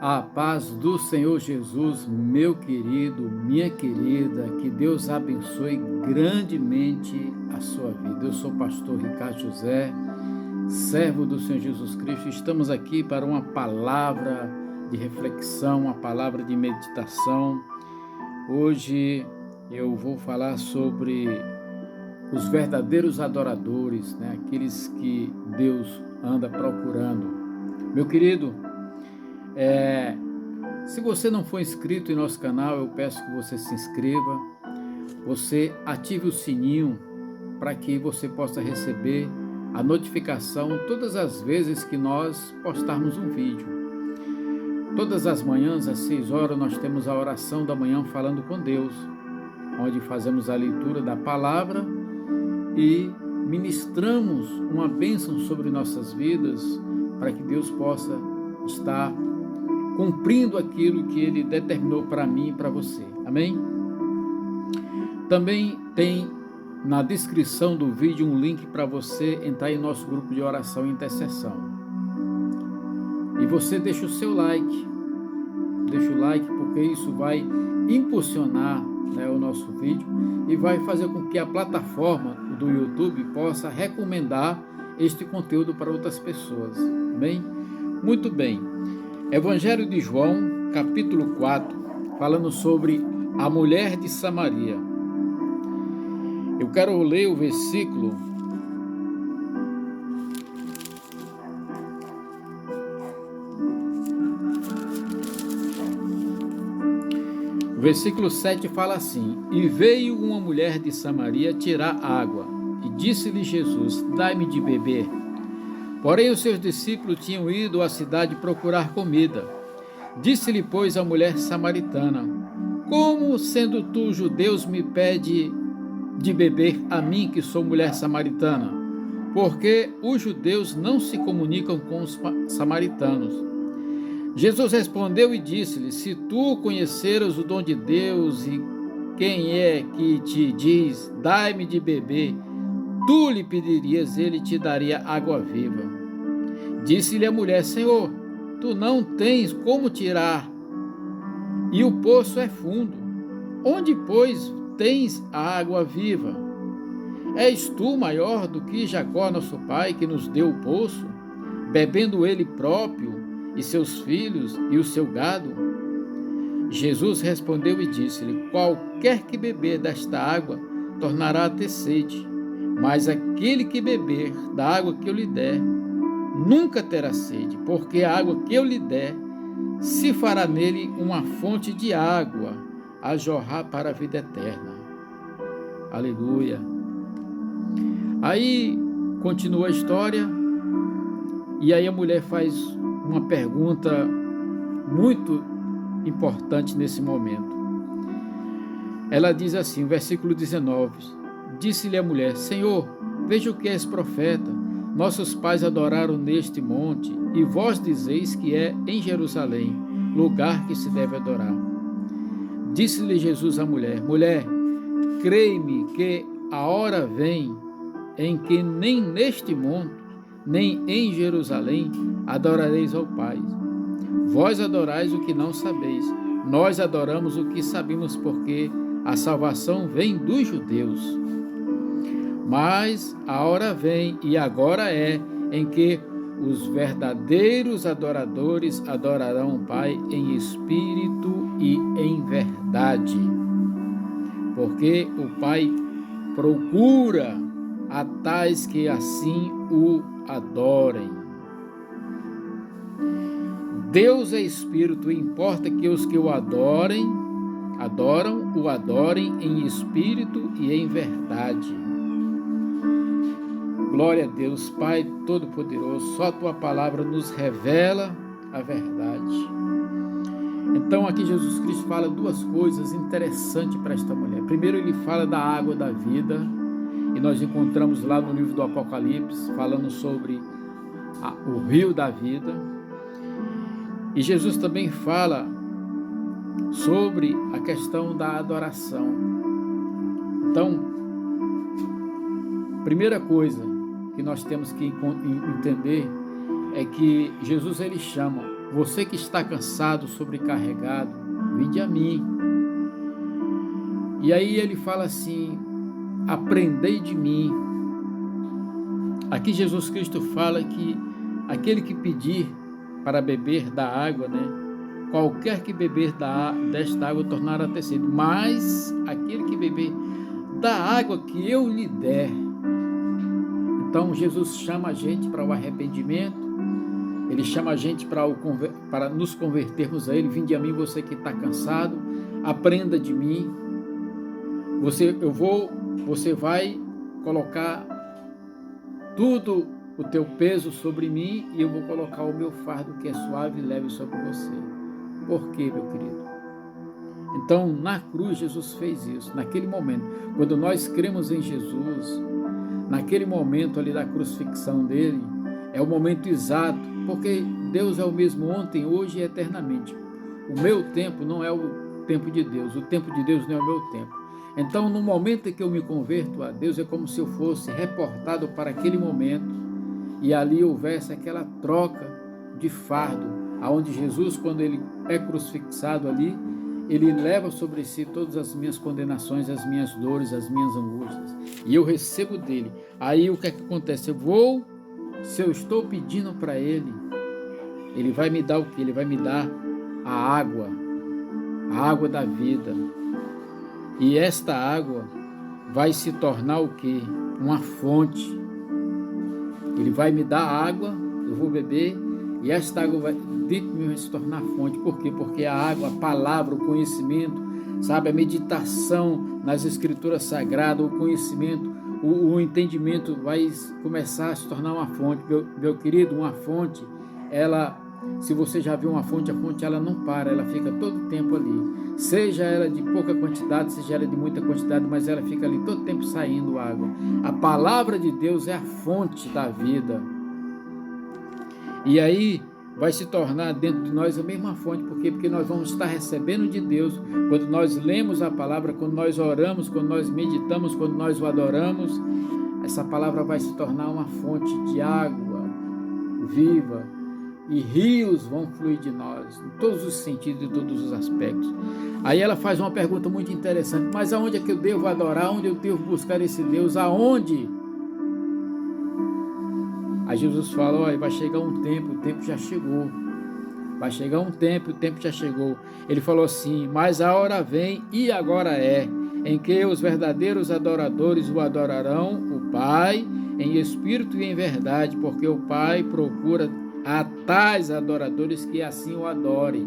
A paz do Senhor Jesus, meu querido, minha querida, que Deus abençoe grandemente a sua vida. Eu sou o pastor Ricardo José, servo do Senhor Jesus Cristo. Estamos aqui para uma palavra de reflexão, uma palavra de meditação. Hoje eu vou falar sobre os verdadeiros adoradores, aqueles que Deus anda procurando. Meu querido, se você não for inscrito em nosso canal, eu peço que você se inscreva, você ative o sininho para que você possa receber a notificação todas as vezes que nós postarmos um vídeo. Todas as manhãs, às 6 horas, nós temos a oração da manhã falando com Deus, onde fazemos a leitura da palavra e ministramos uma bênção sobre nossas vidas para que Deus possa estar cumprindo aquilo que Ele determinou para mim e para você. Amém? Também tem na descrição do vídeo um link para você entrar em nosso grupo de oração e intercessão. E você deixa o seu like. Deixa o like porque isso vai impulsionar o nosso vídeo e vai fazer com que a plataforma do YouTube possa recomendar este conteúdo para outras pessoas. Amém? Muito bem. Evangelho de João, capítulo 4, falando sobre a mulher de Samaria. Eu quero ler o versículo O versículo 7 fala assim: E veio uma mulher de Samaria tirar água, e disse-lhe Jesus: Dai-me de beber. Porém os seus discípulos tinham ido à cidade procurar comida. Disse-lhe, pois, a mulher samaritana: Como, sendo tu judeus, me pede de beber a mim, que sou mulher samaritana? Porque os judeus não se comunicam com os samaritanos. Jesus respondeu e disse-lhe: Se tu conheceras o dom de Deus e quem é que te diz, dai-me de beber, tu lhe pedirias, ele te daria água viva. Disse-lhe a mulher: Senhor, tu não tens como tirar, e o poço é fundo. Onde, pois, tens a água viva? És tu maior do que Jacó, nosso pai, que nos deu o poço, bebendo ele próprio, e seus filhos e o seu gado? Jesus respondeu e disse-lhe: Qualquer que beber desta água tornará a ter sede, mas aquele que beber da água que eu lhe der nunca terá sede, porque a água que eu lhe der se fará nele uma fonte de água a jorrar para a vida eterna. Aleluia. Aí continua a história, e aí a mulher faz uma pergunta muito importante nesse momento. Ela diz assim, versículo 19: Disse-lhe a mulher: Senhor, veja que és profeta. Nossos pais adoraram neste monte, e vós dizeis que é em Jerusalém, lugar que se deve adorar. Disse-lhe Jesus à mulher: Mulher, crei-me que a hora vem em que nem neste monte, nem em Jerusalém adorareis ao Pai. Vós adorais o que não sabeis, nós adoramos o que sabemos, porque a salvação vem dos judeus. Mas a hora vem, e agora é, em que os verdadeiros adoradores adorarão o Pai em espírito e em verdade, porque o Pai procura a tais que assim o adorem. Deus é espírito, e importa que os que o adoram o adorem em espírito e em verdade. Glória a Deus, Pai Todo-Poderoso, só a Tua palavra nos revela a verdade. Então aqui Jesus Cristo fala duas coisas interessantes para esta mulher. Primeiro, ele fala da água da vida, e nós encontramos lá no livro do Apocalipse, falando sobre o rio da vida. E Jesus também fala sobre a questão da adoração. Então, primeira coisa que nós temos que entender é que Jesus, ele chama Você que está cansado, sobrecarregado, vinde a mim. E aí ele fala assim: aprendei de mim. Aqui Jesus Cristo fala que aquele que pedir para beber da água, né? Qualquer que beber desta água tornará a ter sede, mas aquele que beber da água que eu lhe der. Então Jesus chama a gente para o arrependimento, ele chama a gente para nos convertermos a ele. Vinde a mim, você que está cansado, aprenda de mim. Você vai colocar tudo o teu peso sobre mim e eu vou colocar o meu fardo que é suave e leve sobre você. Por quê, meu querido? Então, na cruz, Jesus fez isso. Naquele momento, quando nós cremos em Jesus, naquele momento ali da crucifixão dele, é o momento exato, porque Deus é o mesmo ontem, hoje e eternamente. O meu tempo não é o tempo de Deus, o tempo de Deus não é o meu tempo. Então, no momento em que eu me converto a Deus, é como se eu fosse reportado para aquele momento e ali houvesse aquela troca de fardo, aonde Jesus, quando ele é crucifixado ali, ele leva sobre si todas as minhas condenações, as minhas dores, as minhas angústias, e eu recebo dele. Aí o que é que acontece? Se eu estou pedindo para ele, ele vai me dar o que? Ele vai me dar a água da vida. E esta água vai se tornar o quê? Uma fonte. Ele vai me dar água, eu vou beber, e esta água dentro de mim vai se tornar fonte. Por quê? Porque a água, a palavra, o conhecimento, sabe, a meditação nas escrituras sagradas, o conhecimento, o entendimento vai começar a se tornar uma fonte. Meu querido, uma fonte, ela, se você já viu uma fonte, a fonte ela não para, ela fica todo o tempo ali. Seja ela de pouca quantidade, seja ela de muita quantidade, mas ela fica ali todo o tempo saindo água. A palavra de Deus é a fonte da vida. E aí vai se tornar dentro de nós a mesma fonte. Por quê? Porque nós vamos estar recebendo de Deus quando nós lemos a palavra, quando nós oramos, quando nós meditamos, quando nós o adoramos. Essa palavra vai se tornar uma fonte de água viva e rios vão fluir de nós, em todos os sentidos e todos os aspectos. Aí ela faz uma pergunta muito interessante: mas aonde é que eu devo adorar? Onde eu devo buscar esse Deus? Aonde? Aí Jesus fala: olha, vai chegar um tempo, o tempo já chegou. Vai chegar um tempo, o tempo já chegou. Ele falou assim: mas a hora vem e agora é, em que os verdadeiros adoradores o adorarão, o Pai, em espírito e em verdade, porque o Pai procura a tais adoradores que assim o adorem.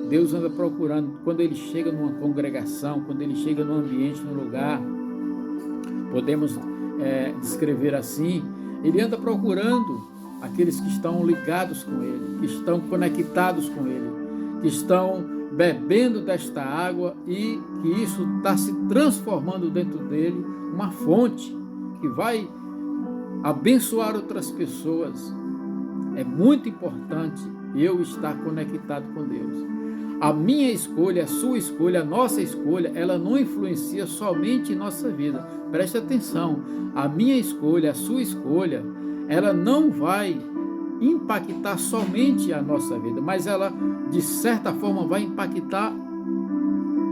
Deus anda procurando, quando ele chega numa congregação, quando ele chega num ambiente, num lugar, podemos descrever assim, ele anda procurando aqueles que estão ligados com ele, que estão conectados com ele, que estão bebendo desta água e que isso está se transformando dentro dele, uma fonte que vai abençoar outras pessoas. É muito importante eu estar conectado com Deus. A minha escolha, a sua escolha, a nossa escolha, ela não influencia somente em nossa vida. Preste atenção, a minha escolha, a sua escolha, ela não vai impactar somente a nossa vida, mas ela, de certa forma, vai impactar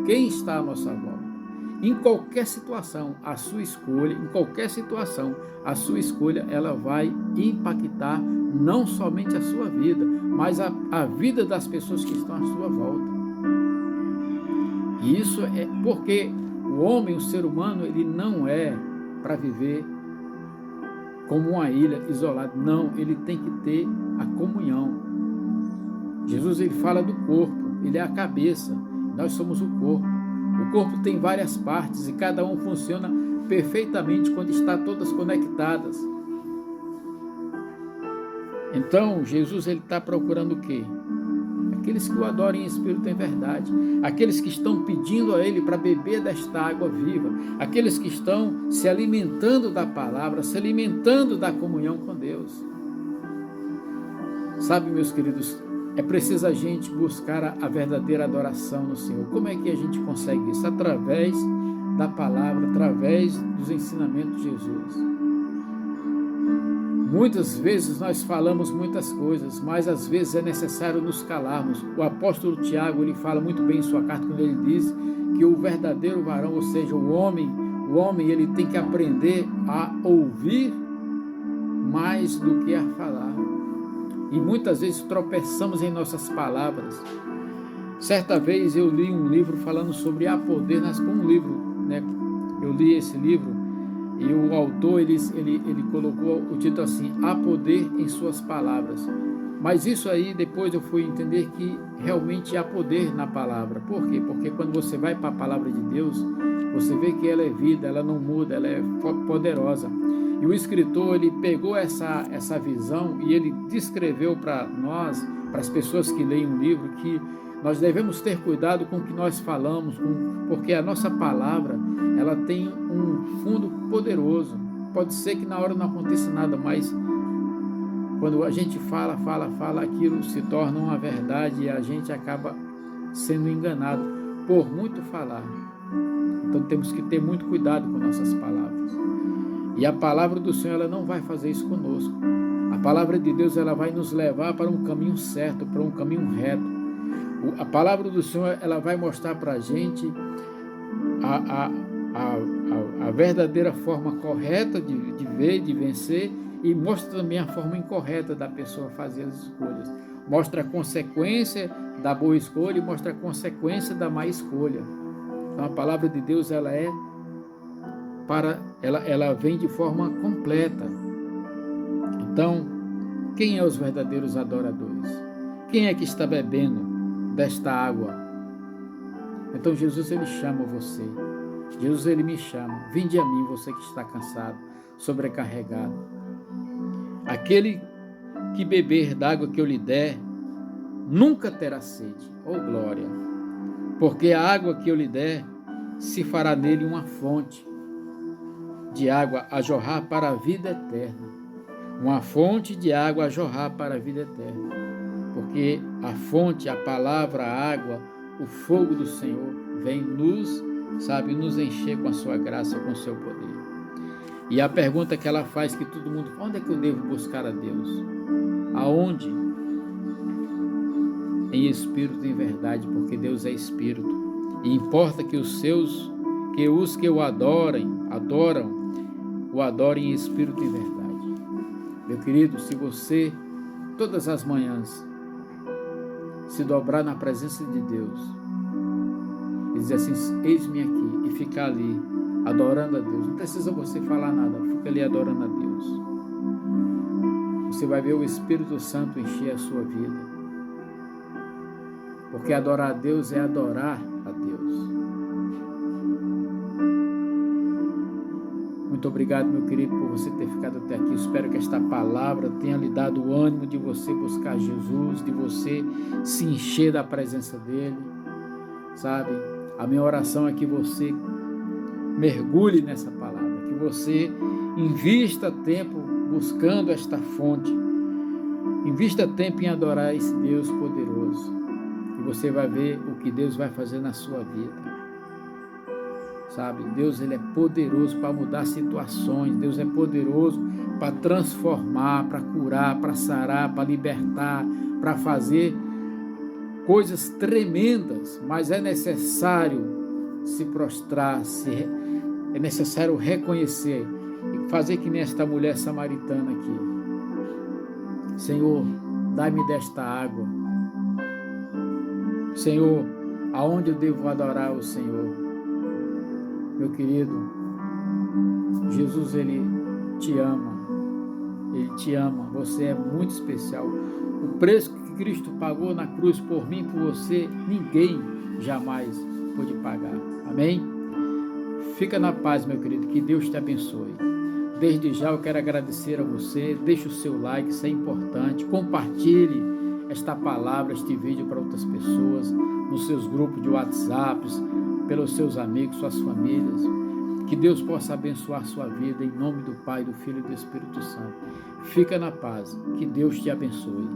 quem está à nossa volta. Em qualquer situação, a sua escolha, ela vai impactar não somente a sua vida, mas a vida das pessoas que estão à sua volta. E isso é porque o homem, o ser humano, ele não é para viver como uma ilha isolada. Não, ele tem que ter a comunhão. Jesus, ele fala do corpo, ele é a cabeça, nós somos o corpo. O corpo tem várias partes e cada um funciona perfeitamente quando está todas conectadas. Então, Jesus ele está procurando o quê? Aqueles que o adorem em espírito e em verdade, aqueles que estão pedindo a ele para beber desta água viva, aqueles que estão se alimentando da palavra, se alimentando da comunhão com Deus. Sabe, meus queridos, é preciso a gente buscar a verdadeira adoração no Senhor. Como é que a gente consegue isso? Através da palavra, através dos ensinamentos de Jesus. Muitas vezes nós falamos muitas coisas, mas às vezes é necessário nos calarmos. O apóstolo Tiago, ele fala muito bem em sua carta quando ele diz que o verdadeiro varão, ou seja, o homem ele tem que aprender a ouvir mais do que a falar. E muitas vezes tropeçamos em nossas palavras. Certa vez eu li um livro falando sobre há poder, um livro, né? Eu li esse livro e o autor ele colocou o título assim: há poder em suas palavras. Mas isso aí depois eu fui entender que realmente há poder na palavra. Por quê? Porque quando você vai para a palavra de Deus, você vê que ela é vida, ela não muda, ela é poderosa. E o escritor, ele pegou essa visão e ele descreveu para nós, para as pessoas que leem o livro, que nós devemos ter cuidado com o que nós falamos, porque a nossa palavra, ela tem um fundo poderoso. Pode ser que na hora não aconteça nada, mas quando a gente fala, aquilo se torna uma verdade e a gente acaba sendo enganado por muito falar. Então temos que ter muito cuidado com nossas palavras. E a palavra do Senhor, ela não vai fazer isso conosco. A palavra de Deus, ela vai nos levar para um caminho certo, para um caminho reto. A palavra do Senhor, ela vai mostrar para a gente a verdadeira forma correta de ver, de vencer, e mostra também a forma incorreta da pessoa fazer as escolhas. Mostra a consequência da boa escolha e mostra a consequência da má escolha. Então a palavra de Deus, ela vem de forma completa. Então, quem é os verdadeiros adoradores? Quem é que está bebendo desta água? Então Jesus, ele chama você. Jesus, ele me chama. Vinde a mim, você que está cansado, sobrecarregado. Aquele que beber da água que eu lhe der, nunca terá sede. Oh glória! Porque a água que eu lhe der, se fará nele uma fonte de água a jorrar para a vida eterna. Uma fonte de água a jorrar para a vida eterna. Porque a fonte, a palavra, a água, o fogo do Senhor vem nos encher com a sua graça, com o seu poder. E a pergunta que ela faz, que todo mundo, onde é que eu devo buscar a Deus? Aonde? Em espírito e em verdade, porque Deus é espírito. E importa que os que o adoram, o adorem em espírito e em verdade. Meu querido, se você, todas as manhãs, se dobrar na presença de Deus e dizer assim, eis-me aqui, e ficar ali, adorando a Deus, não precisa você falar nada, fica ali adorando a Deus. Você vai ver o Espírito Santo encher a sua vida. Porque adorar a Deus é adorar a Deus. Muito obrigado, meu querido, por você ter ficado até aqui. Espero que esta palavra tenha lhe dado o ânimo de você buscar Jesus, de você se encher da presença dEle, sabe? A minha oração é que você mergulhe nessa palavra, que você invista tempo buscando esta fonte, invista tempo em adorar esse Deus poderoso, e você vai ver o que Deus vai fazer na sua vida. Sabe, Deus, ele é poderoso para mudar situações, Deus é poderoso para transformar, para curar, para sarar, para libertar, para fazer coisas tremendas, mas é necessário se prostrar, é necessário reconhecer e fazer que nem esta mulher samaritana aqui. Senhor, dai-me desta água. Senhor, aonde eu devo adorar o Senhor? Meu querido, Jesus, ele te ama, você é muito especial. O preço que Cristo pagou na cruz por mim, por você, ninguém jamais pôde pagar. Amém? Fica na paz, meu querido, que Deus te abençoe. Desde já eu quero agradecer a você, deixe o seu like, isso é importante, compartilhe esta palavra, este vídeo para outras pessoas, nos seus grupos de WhatsApp, pelos seus amigos, suas famílias. Que Deus possa abençoar sua vida, em nome do Pai, do Filho e do Espírito Santo. Fica na paz, que Deus te abençoe.